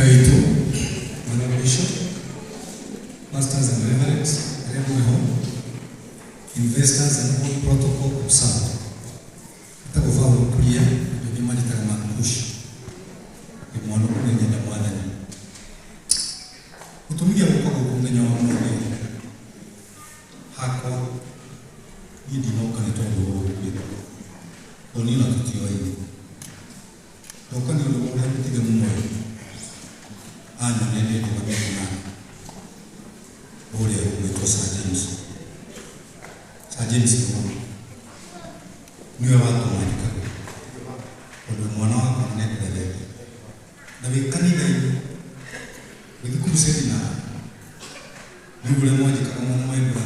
Kaito, Madam Bishop, Pastors and Reverends, everyone home, investors and all protocol observed. Takuvaa kulia, ndio mali takamakushi. Ni mwana kwenye ndamana ni. Kutumia kwa kumenya wa Mungu. Hako yidi noka ni tondo kwa. Onila tutio hivi. Tokani ndio kupiga Mungu. Ana nende kwa Bwana. Bora umeto James. James ni watu wanaika. Kwa mwana wako anaendelea. Na vikani dai. Nikikusema na yule mmoja kama mwana wangu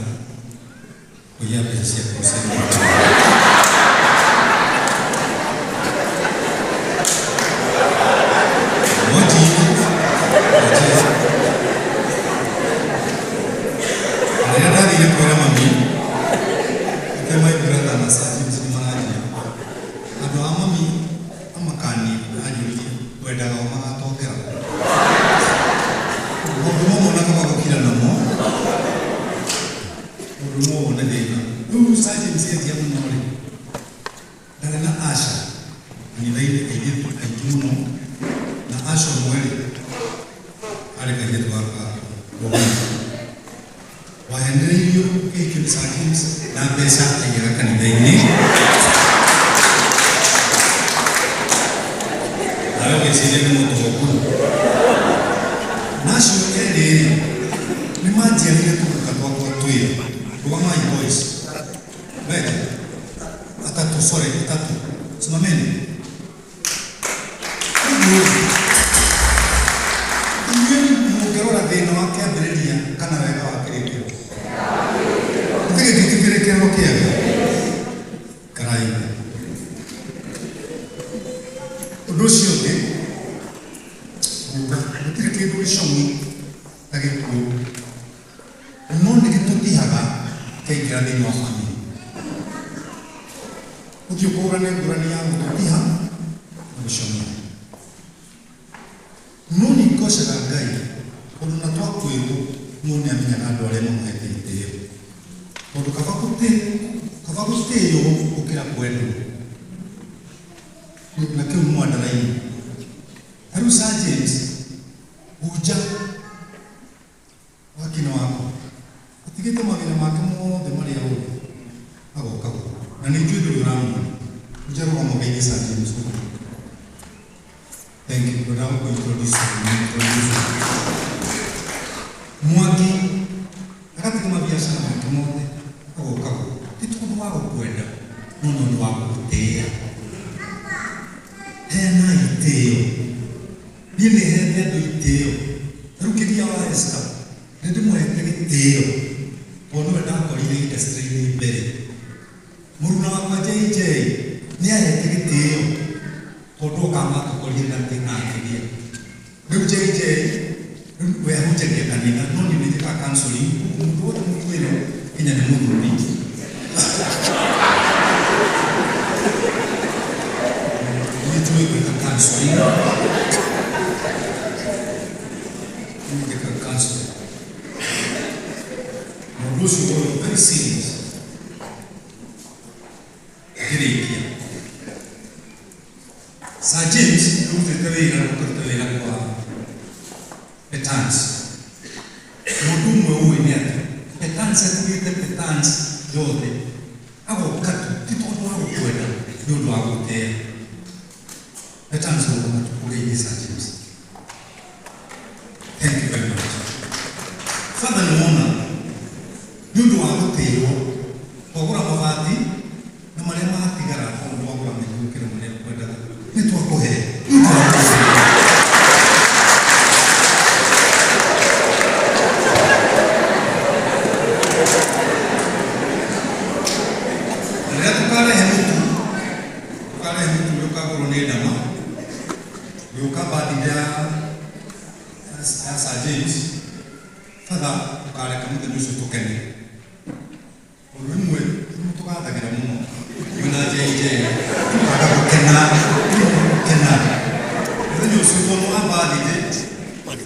kwa yapi sisi kusema.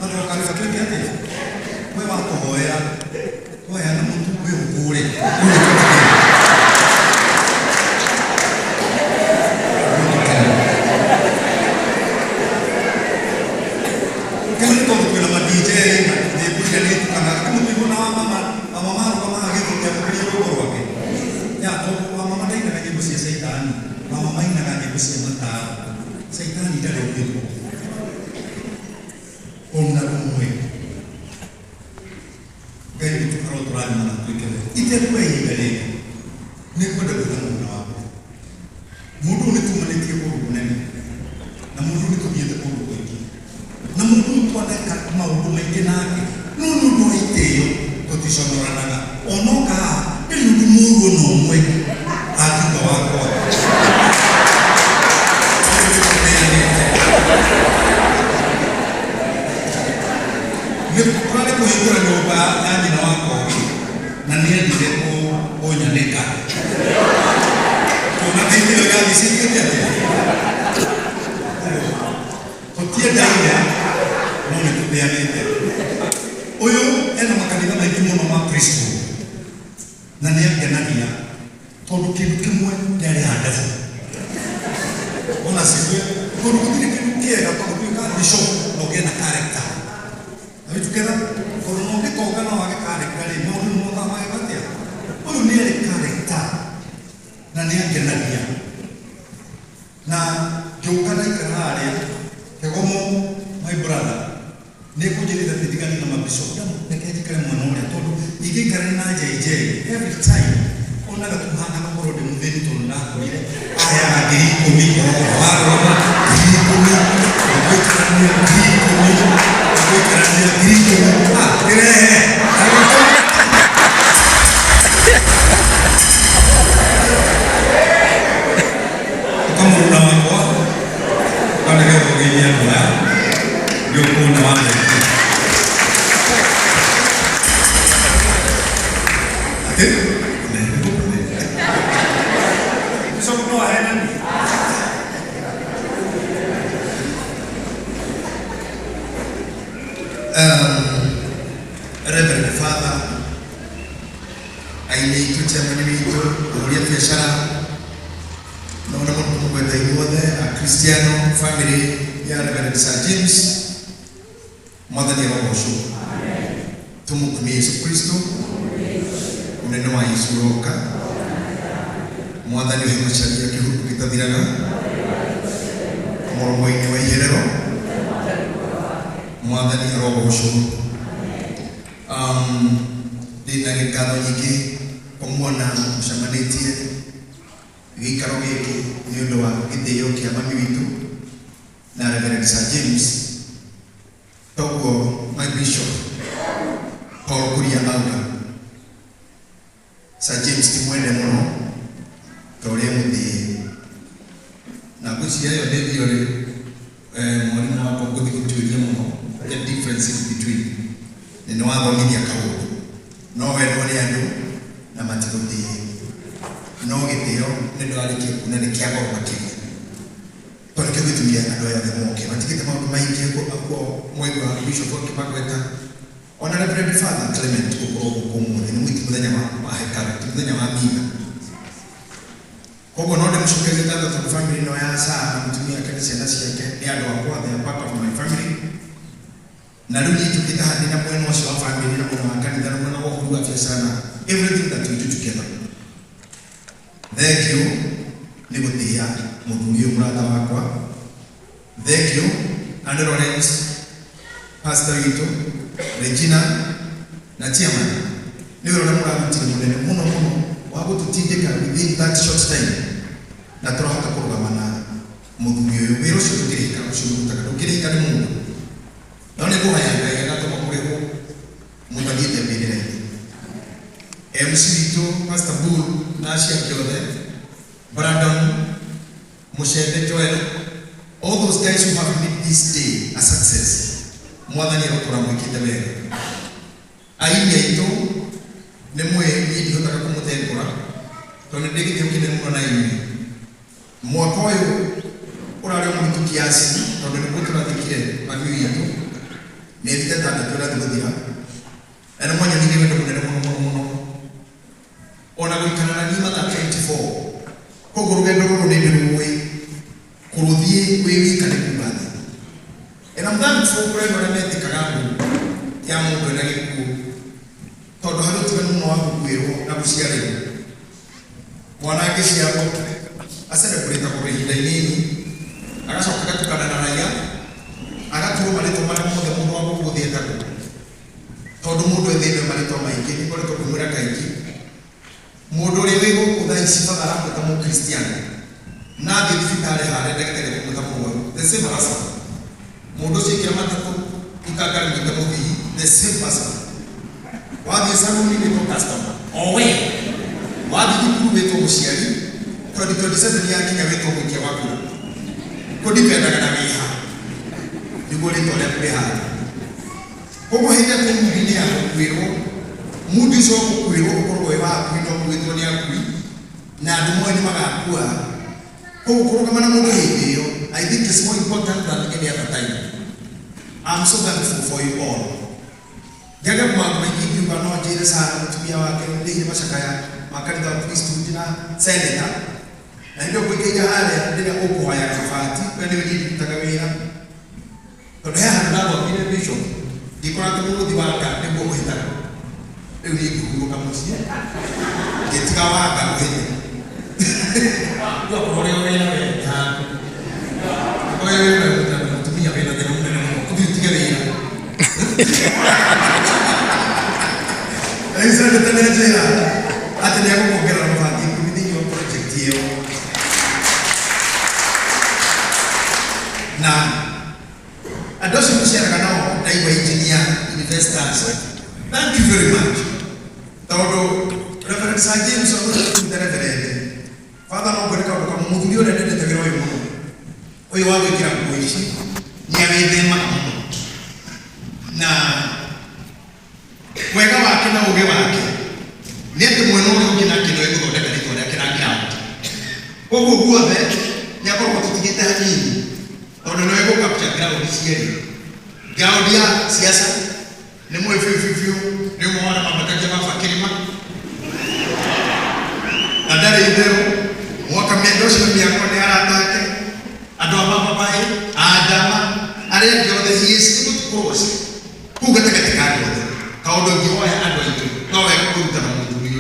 Ano kali katweke ate. Wewe wako hoya. Wewe ana mtu wewe ukule. Kama niko kwa ma DJ na kuja ni kama mtu na mama kama hapo ya kulia kwa wake. Ya kwa mama ndio anajibusia Saitani. Mama maina anajibusia mata. Saitani ndio ndio. Ona kumwe. Gari tu karo turani na kuikele. Ite kwa hii gari. Ni kwa ndio kuna wapo. Mudu ni tumaletie kwa kunene. Na mudu ni tumiete kwa kuiki. Na mudu tu anaka maundu maingi nake. Nunu ndo iteyo tutishonoranaga. Onoka ili mudu no mwe. Akiba wako. Kwa kuhikura nyumba yani na wako na niendele kuonya neka. Kuna kitu gani sikiti ati? Kotia daia none tupeanete. Oyo ena makanitha maingi muno ma Kristo. Na niagenagia tondu kindu kimwe ndari handafu. Ona siwe tondu kindu kiega tondu kwika bishop no gena character. Tukera kono ke kokana wake kare no no kama ibatia oyo ni karekta na ni agenagia na jokana ikarare kegomo my brother ne kujiri da tidigani na mabisho damu pekee kale mwanaume todo igikare na jeje every time ona ga tuhana na korode mveni to na kolile aya agiri komiko waro agiri komiko Reverend Father, I need to tell you, a Christian family, Reverend Sir James, Mother Nirobosho, Tumukumi Yesu Kristo, Unenoa Yesu Roka, Mother Nirobosho, Kihuku Kitadiraga, Moromoi Niwa Yerero, Mother Nirobosho. Dina ngikano nyingi pomona mshamanitie gikaro giki ni undu wa githio kia mami witu na Reverend Sir James togo my bishop Paul Kuria Auga Sir James timwende muno tore muthi na kucia yo ndio mwalimu wako kuthi kutulia muno the differences between ni wathomithia kaundu no wendo ni andu na matikuthi no githio ni ndwarikie kunene kia goro makiri tondu kigitumia andu aya themoke matikite maundu maingi ko mwego bishop wa Kimakweta ona Reverend Father Clement ukumuthi ni mwiti muthenya wa hekalu muthenya wa mina kogo no ndimshukeze tata to family no ya saa mtumia kanisa na ciake ni andu akwa they are part of my family. Na luni tukita hadina mwenu wa shiwa family na mwana wakani dhana mwana wa hulu afya sana. Everything that we do together. Thank you. Nibutia mudungio mrata wakwa. Thank you. Andrew Lawrence, Pastor Ito, Regina, na Chairman. Niwe mrata mtini mwenene muno wako tutindeka within that short time. Na toro hata kurugamana mudungio wero shukirika ukirika ni mungu. Naone kwa haya ya gato makureko mudagite bidire. MC Ito, Pastor Bull, Nashia Kyode, Brandon, Mushede Joel, all those guys who have made this day a success. Mwadhani rokura mwikite bere. Aini Ito, nemwe video taka kumutengura. Tone degi kemkine mwana imi. Mwakoyo urare mwitu kiasi, tone nikutu na dikire mabiwi Ito. Nethite tandatu ria thuguthira. Na nĩ mwanya ningĩ wendo mũnene mũno. Ona gũikara na niĩ mathaa 24. Koguo rũgendo rũrũ nĩ ndĩrũĩ kũrũthiĩ wĩ wika nĩ kuuga thĩ. And I'm thankful kũrĩ andũ arĩa metĩkaga ngũ ya mũndũ ena gĩkuũ. Tondũ harĩ ũtiganu mũno wa gũkuĩrwo na gũciarĩrwo. Mwana angĩciarwo acelebrate kwa ihinda inini, agacoka agatukana na raiya, agaturwo marĩtwa marĩa mothe mũndũ wa gũkũ thĩ etagwo. Tondũ mũndũ ethĩirwo marĩtwa maingĩ, nĩ ngoretwo ngĩmwĩra kaingĩ. Mũndũ ũrĩa wĩ gũkũ thaa ici baba aramwĩta mũkristiano, na athiĩ thibitarĩ harĩa ndagĩtarĩ kũmwĩta mũrwaru, the same person. Mũndũ ũcio aikĩra matatũ ikangari mwĩta mũthii, the same person. Wathiĩ saluni wĩtwo customer, o we. Wathiĩ thukuru wĩtwo mũciari, 2027 yakinya wĩtwo mũikia wa kura. Kũdipendaga na wĩha. Nĩguo rĩtwa rĩaku rĩhana. Koguo hĩndĩ ĩrĩa mũndũ-inĩ ya gũkuĩrwo, mũndũ ũcio gũkuĩrwo ũkorwo wĩ waku no kuĩtwo nĩ akui, na andũ moĩ nĩ magakua. Koguo kũrũgama na mũndũ hĩndĩ ĩyo, I think it's more important than any other time. I'm so thankful for you all. Jaga maũndũ maingĩ ngiuga no njĩre Sarah mũtumia wake thĩinĩ macakaya ma kanitha wa Kristo na senator. Na ndio kwĩngĩja harĩa rĩrĩa ũkũhoya kabati, we nĩ ũnyitĩtaga wĩra. Tondũ he handũ ndathomire bishop, ndikoretwo mũrũthi wa Ngai nĩguo ũhĩtaga. Rĩu nĩ ngĩhurũka mũciĩ, ngĩtiga wanga ũhĩte. Ndio kũrĩa wĩra wega. Oya wĩra mũtumia wĩna thĩna mũnene mũno, ũthiĩ ũtige wĩra. Esa nĩ tene njĩra atĩ nĩ agũkuongerera mabangi 10 thĩinĩ wa project ĩyo. Na andũ acio mũciaraga nao ndaigua engineer investors. Thank you very much. Tondũ Reverend Sir James Oguta Reverend Father no ngwĩka ũndũ kamwe mũthuri ũrĩa ndendete wĩra ũyũ mũno. Ũyũ wa gwĩkĩra nguo ici nĩ agĩthemaga mũno. Na wega wake na ũgĩ wake nĩ atĩ mwena ũrĩa ũngĩ nake nĩ gũthondeka rĩtwa rĩake na ground. Koguo guothe nĩ akoragwo tũtigĩte hanini tondũ nĩ gũkapcha ground cierĩ. Ground ya siasa nĩ mũĩ biũ nĩ mwana mamatakia baba kĩrĩma na ndarĩ itherũ mwaka mĩaka ũcio mĩako nĩ aratake andũ a mababaĩ Adama arĩa angĩ othe he is able to cross kũu gatagatĩ ka andũ othe. Kaũndũ ũngĩwoya andũ aitũ no wega kũruta na mũthuri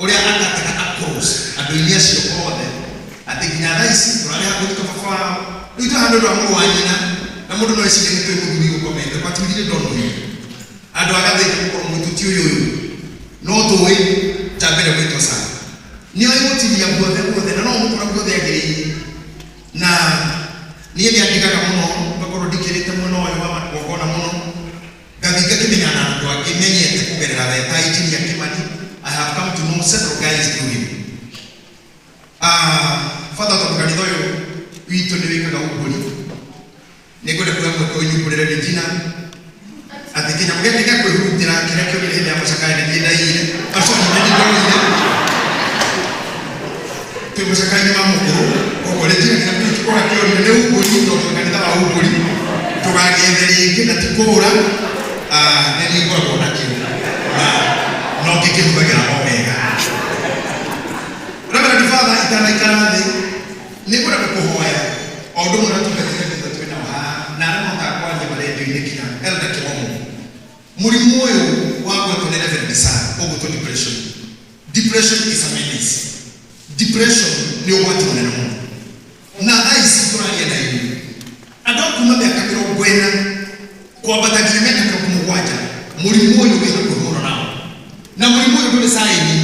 ũrĩa agataga across andũ-inĩ acio othe atĩ nginya thaa ici tũrarĩ hakuhĩ baba wao rĩu tũhana ũndũ wa mũrũ wa nyina na mũndũ no ecirie nĩ twĩ mũthuri gũkomete matuirire ndono hiyo andũ agathĩte gũkorwo mũtuti ũyũ no tũĩ ta mbere gwĩtwo Sarah nĩ oĩ gũtiria guothe na no mũkora guothe agĩrĩire. Na niĩ nĩ andikaga mũno ngakorwo ndikĩrĩte mwena ũyũ wa magongona mũno ngathi ngakĩmenya na andũ angĩ menyete kũgerera weta Injinia Kimani. I have come to know several guys through him. Father tondũ kanitha ũyũ witũ nĩ wĩkaga ũmbũri nĩ ngwenda kuoya mweke ũyũ nyumbũrĩre Regina atĩ kĩnyamũ gĩkĩ gĩa kwĩhurutĩra kĩrĩa kĩonire hĩndĩ ya macakaya nĩ ndaire aconi nĩ ndoire twĩ macakaya-inĩ ma mũkũrũ. Koguo Regina kĩnyamũ gĩkĩ kora kĩonire nĩ ũmbũri tondũ kanitha wa ũmbũri tũgagĩethe rĩngĩ na ti kũũra nĩ niĩ ngoragwo nakĩo na no ngĩkĩhũthagĩra o wega. Reverend Father itanaikara thĩ nĩ ngwenda gũkũhoya o ũndũ ũmwe na tungatĩre kanitha twĩ nao haha na arĩa mahotaga kwaria marendio-inĩ kinya Elder Kĩmomo. Mũrimũ ũyũ wa gwetwo nĩ Reverend Sarah ũgwĩtwo depression. Depression is a menace. Depression nĩ ũgwati mũnene mũno na thaa ici tũraria na inyuĩ andũ a kuma mĩaka 40 kwambata nginya mĩaka 70 mũrimũ ũyũ wĩ hakuhĩ mũno nao na mũrimũ ũyũ ndũrĩ saĩni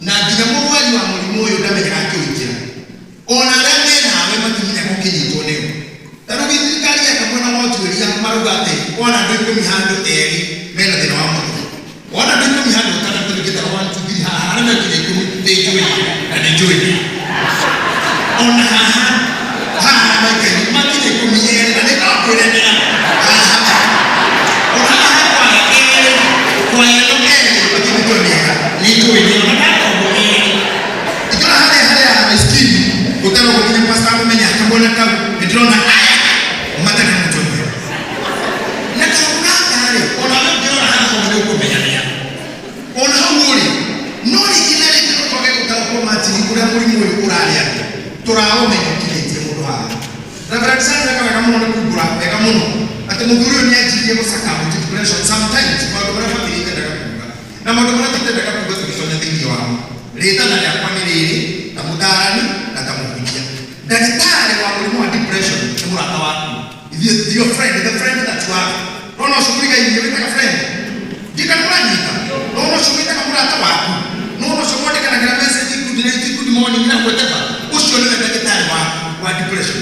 na nginya mũrwari wa mũrimũ ũyũ ndamenyaga akĩũingĩra ona arĩa menawe matimenyaga ũkĩnyitwo nĩyo. Ta rĩu thirikari yeka mwena wa ũtuĩria marauga atĩ wona andũ 10 handũ erĩ mena thĩna wa mũrimũ, wona andũ 10 handũ ũtandatũ rĩngĩtara 1 2 3 haha arĩa mekire 10 nĩ njũĩ na nĩ njũĩ ona haha maikari makire 10 erĩ na nĩ ndakwĩremera haha ona haha kwa eno erĩ makĩnyitwo nĩega nĩ njũĩ ona ndakombo erĩ ikora harĩa maskini gũtarwo gũkinya pastor amenya kamwana kau nĩ ndĩrona aya mataka mũtongoria na wega muno ati muthuri ni ajirie gusaka depression sometimes maundu maria family itendaga kuga na maundu maria titendaga kuga tukifanya thini wao ritana riakwa ni riri ta mutarani na ta muhunjia ndagitari wa murimu wa depression ni murata waku your friend the friend that you have no shughulika hivi wetaka friend ndikanuranyika no shughulika kama murata waku no shughulika kana gira message good morning na whatever ucio ni ndagitari wa depression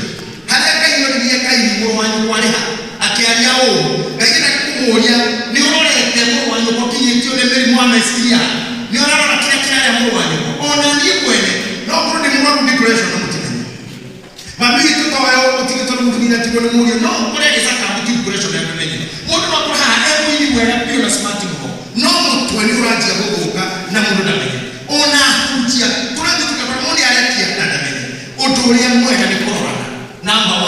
haria kaino ni kaini muru wanyu kwariha akiaria o ngagina kumuria ni urorete muru wanyu kokinyitio ni mirimu wa mesiria ni urarora kira muru wanyu ona ni kwene no kuru ni muru depression no mutimenya mami tutawayo utikitoro mutumira tiko ni muri no kure gisaka depression ya kumenye mundu no kura emu ni mwera pio na smart mo no mutwe ni uratia guguka na mundu ndamenye ona kutia turathi tukabara mundi arekia na ndamenye uturia mwega ni korora number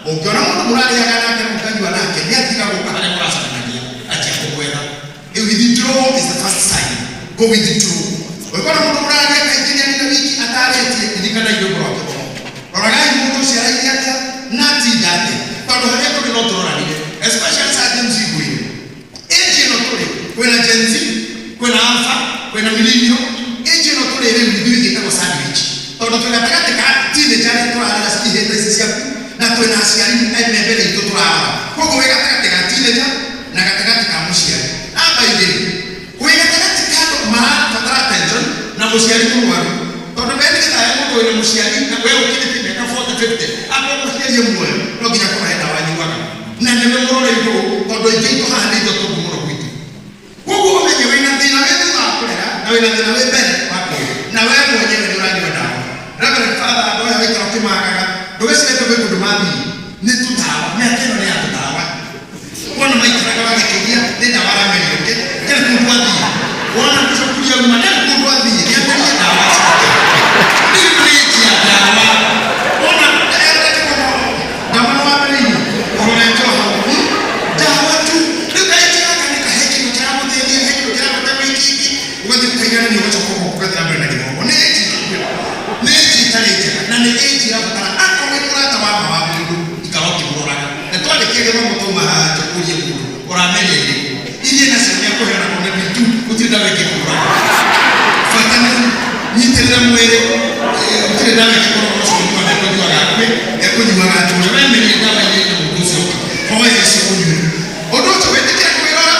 1 ukiona mundu murari akanake mukanywa nake ni atika guka hale murasanagia atia kukwera withdraw is the first sign go withdraw ukona mundu murari akaitinya ni wiki atareti ndikana ido broke oragai mundu ciaraire atia nati ndate tondu haria tuli no turoranire especially surgeons igwe age no tuli kwena Gen Z kwena alpha kwena millennial age no tuli ile video ikako sandwich tondu tunataka teenager turara sikihende sisiaku na twena aciari mbere itu turara koguo wega taka teenager na gatakati ka muciari aba ide wega taka kando mara fatara attention na muciari mwaru tondu bende kita mundu ina muciari na wewe ukithite miaka 40 50 apo muciari mwe no ginya kwa henda wanyu waka na neme murore ito tondu ito handi ito to muro kwitu koguo umenye wina thina wetu wakurera na wina thina we mbere wako na wewe mwenyewe ni urani wa dawa Reverend Father adoya wikara kimagaga ndugecirete gwe kundu mathi ni tutawa mekeno ni atutawa wona maikaraga wagekiria ni dawa ramenyoke kile kundu athi wona kucokuria uma ni kundu athi ni ateria dawa ni preach ya dawa wona erete kono dawa wa beli wona njoha dawa tu nikaitira kana kaheki kutira mutheni heki kutira mutheni ugathi kugana ni wacho koko kugathira mbere na githomo ni na ni age ya kutara aka we kurata wa mama mundu ikaroki murora na twale kege mama toma haja kulie mundu oramele ile na sema yako yana kwa bitu utida weke kurora fatana nitenda mwere utida weke kurora sio kwa na kwa yakwe yako ni mwana tu na mimi ni dawa ile ya mkuzo kwa hiyo sio huyu odoto wetekera kuirora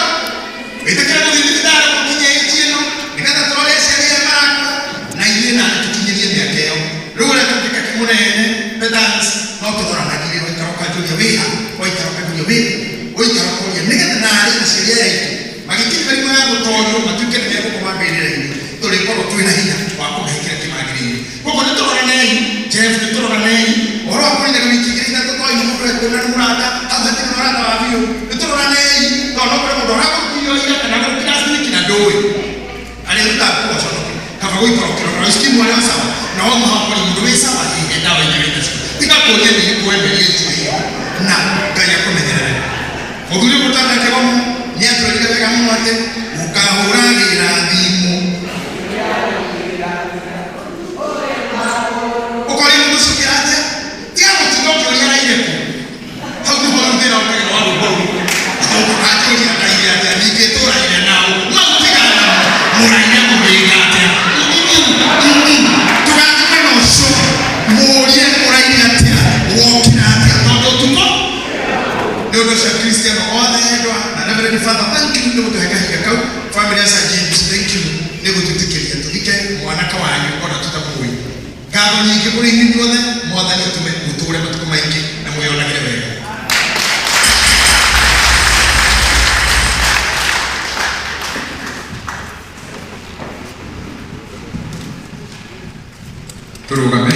wetekera kudidara kwa kinye age no nikata tole sheria mara na ile na tukinyilie miakeo rura tukika kimunene pedants no tudora na kile wikaroka julia weha wikaroka julia weha wikaroka julia nigata na ari na sheria yetu magikiri bari mwa gutorio matuke ne ko mabere ni tole ko twina hinya wa ko hekira kimagiri ko ko tudora nei jeff tudora nei oro ko ni ngi kigiri na to toy mu ko na murata azati murata wa biyo tudora nei to no ko mudora ko kiyo ira kana ko kinasini kinadoi ali nda ko shono kama wikaroka na skimu wala sawa na wao hapo ni mtu wesa wa hii dawa yenyewe ndio tika kuonia ni kuembe yetu na kaya kumenyana oguli kutaka kwa ni atulika kama mwate ukahurani radhimu ukori mtu sukirate tia mtu ndio ile ile hau ni bora ndio kwa wao bora au akili ya ile ya niketora ile nao mapika na muraina kubigate Moria oraini atia walking atia todo tuko ndio sha Cristiano othedwa na Reverend Father thank you ndio tuhagaga kau family asa James thank you ndio tutikelia tudike mwanaka wanyu ona tutakuwe gabo nyingi kuri hindi wothe mwathani tume muture matuko maingi na muyonagire wega turugame